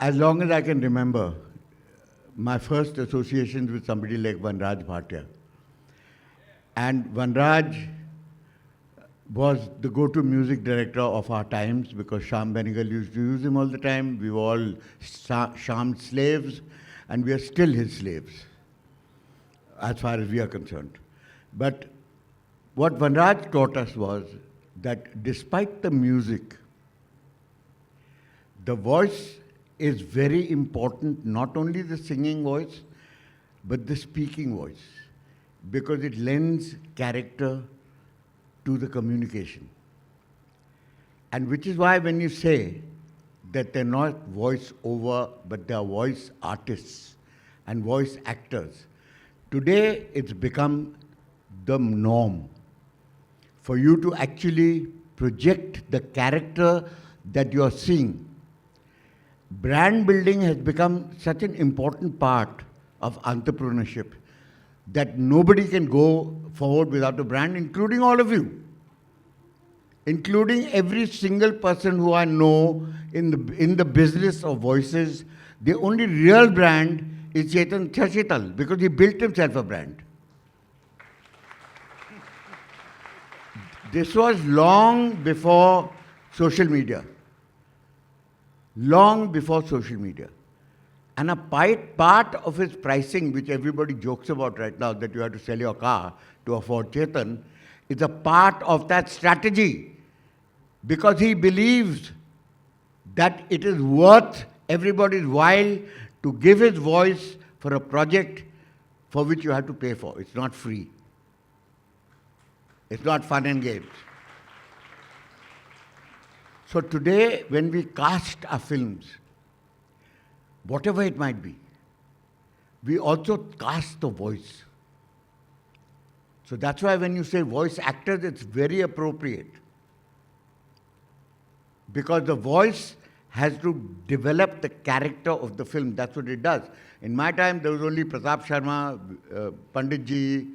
as long as I can remember, my first associations with somebody like Vanraj Bhatia. And Vanraj was the go-to music director of our times because Shyam Benegal used to use him all the time. We were all Shyam's slaves, and we are still his slaves, as far as we are concerned. But what Vanraj taught us was that despite the music, the voice is very important, not only the singing voice, but the speaking voice, because it lends character to the communication. And which is why when you say that they're not voice over, but they're voice artists and voice actors, today it's become the norm for you to actually project the character that you're seeing. Brand building has become such an important part of entrepreneurship that nobody can go forward without a brand, including all of you. Including every single person who I know in the business of voices. The only real brand is Chetan Shashital, because he built himself a brand. This was long before social media. Long before social media. And a part of his pricing, which everybody jokes about right now, that you have to sell your car to afford Chetan, is a part of that strategy. Because he believes that it is worth everybody's while to give his voice for a project for which you have to pay for. It's not free. It's not fun and games. So today, when we cast our films, whatever it might be, we also cast the voice. So that's why when you say voice actors, it's very appropriate. Because the voice has to develop the character of the film. That's what it does. In my time, there was only Pratap Sharma, Panditji,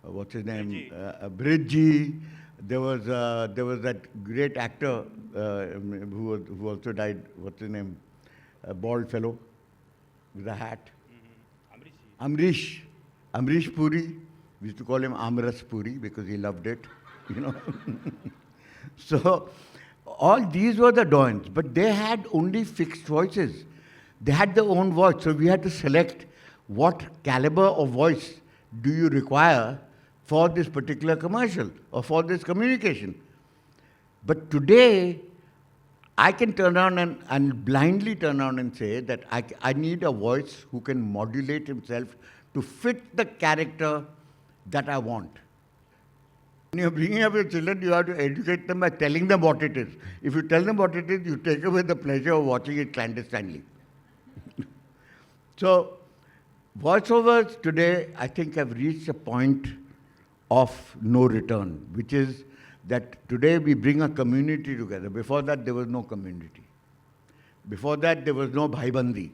what's his name? Bridji. There was that great actor who also died. What's his name? A bald fellow with a hat. Amrish. Amrish Puri. We used to call him Amras Puri because he loved it. You know. So all these were the doins, but they had only fixed voices. They had their own voice. So we had to select what caliber of voice do you require for this particular commercial or for this communication. But today, I can turn around and blindly turn around and say that I need a voice who can modulate himself to fit the character that I want. When you're bringing up your children, you have to educate them by telling them what it is. If you tell them what it is, you take away the pleasure of watching it clandestinely. So, voiceovers today, I think, have reached a point of no return, which is that today we bring a community together. Before that, there was no community. Before that, there was no bhaibandi.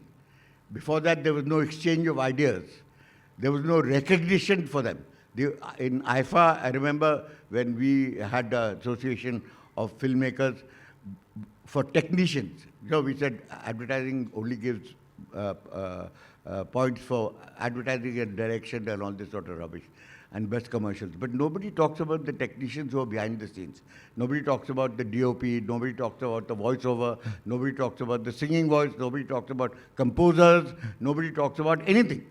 Before that, there was no exchange of ideas. There was no recognition for them. In IFA, I remember when we had the association of filmmakers for technicians. You know, we said advertising only gives points for advertising and direction and all this sort of rubbish and best commercials. But nobody talks about the technicians who are behind the scenes. Nobody talks about the DOP, nobody talks about the voiceover, nobody talks about the singing voice, nobody talks about composers, nobody talks about anything.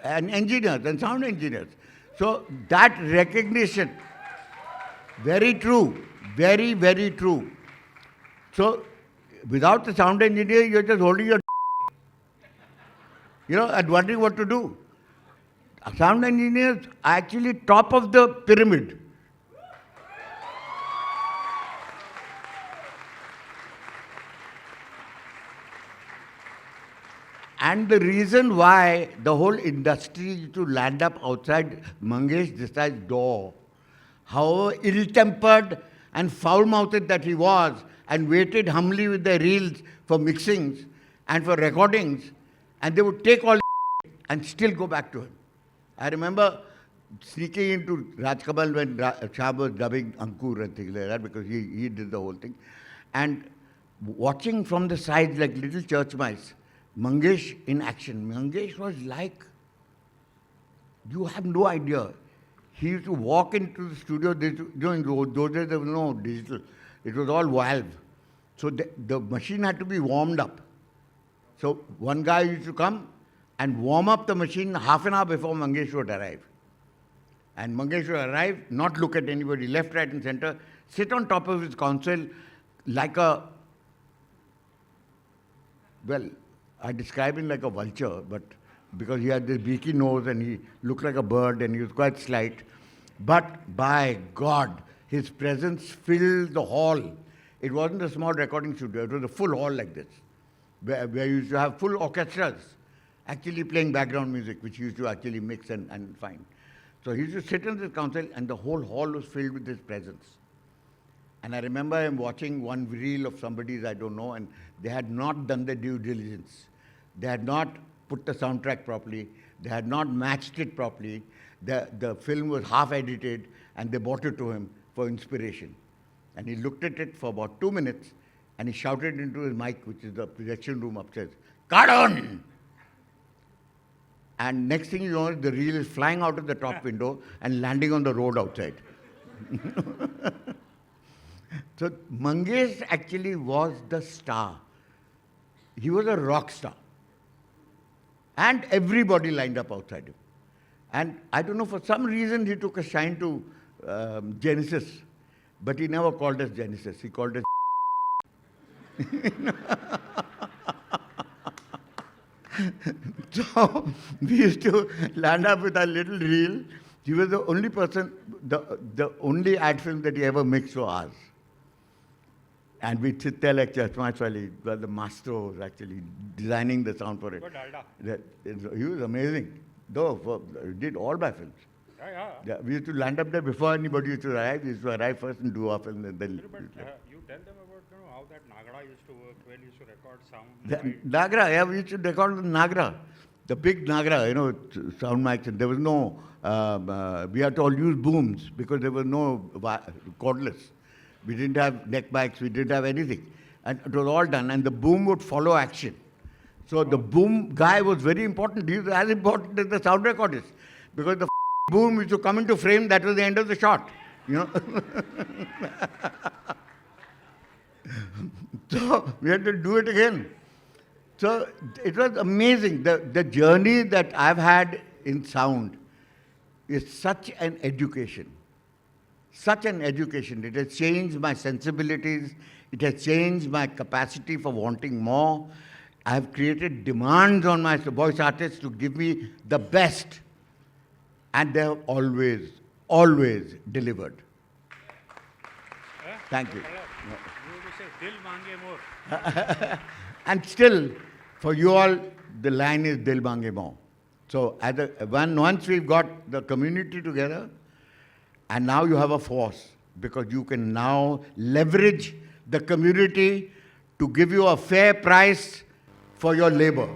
And engineers and sound engineers. So that recognition, very true, very, very true. So without the sound engineer, you're just holding your and wondering what to do. Sound engineers are actually top of the pyramid. And the reason why the whole industry used to land up outside Mangesh Desai's door, however ill-tempered and foul-mouthed that he was, and waited humbly with the reels for mixings and for recordings, and they would take all and still go back to him. I remember sneaking into Rajkamal when Shah was dubbing Ankur and things like that, because he did the whole thing. And watching from the side like little church mice, Mangesh in action. Mangesh was like, you have no idea. He used to walk into the studio. In those days there was no digital. It was all valve. So the machine had to be warmed up. So one guy used to come and warm up the machine half an hour before Mangesh would arrive. And Mangesh would arrive, not look at anybody, left, right and center, sit on top of his console like a, well, I describe him like a vulture, but because he had this beaky nose and he looked like a bird and he was quite slight. But by God, his presence filled the hall. It wasn't a small recording studio, it was a full hall like this, where you used to have full orchestras actually playing background music, which he used to actually mix and find. So he used to sit in this council and the whole hall was filled with his presence. And I remember him watching one reel of somebody's, I don't know, and they had not done the due diligence. They had not put the soundtrack properly. They had not matched it properly. The film was half edited and they brought it to him for inspiration. And he looked at it for about 2 minutes and he shouted into his mic, which is the projection room upstairs, "Cardon!" And next thing you know, the reel is flying out of the top window and landing on the road outside. So Mangesh actually was the star. He was a rock star. And everybody lined up outside him. And I don't know, for some reason he took a shine to Genesis. But he never called us Genesis. He called us So we used to land up with our little reel. He was the only person, the only ad film that he ever mixed for us. And we'd sit there like Chashmashwali, well, the master was actually designing the sound for it. He was amazing. Though, he did all my films. Yeah, we used to land up there before anybody used to arrive. We used to arrive first and do our film. And then you tell them about how that Nagra used to work, when you used to record sound. Nagra, yeah, we used to record with Nagra. The big Nagra, sound mics. And there was no, we had to all use booms because there was no cordless. We didn't have neck mics, we didn't have anything. And it was all done. And the boom would follow action. So the boom guy was very important. He was as important as the sound recordist. Because the boom used to come into frame, that was the end of the shot. So we had to do it again. So it was amazing. The journey that I've had in sound is such an education. Such an education. It has changed my sensibilities. It has changed my capacity for wanting more. I have created demands on my voice artists to give me the best. And they have always, always delivered. Thank you. You say, Dil mange more. And still, for you all, the line is Dil mange more. So once we've got the community together, and now you have a force, because you can now leverage the community to give you a fair price for your labor.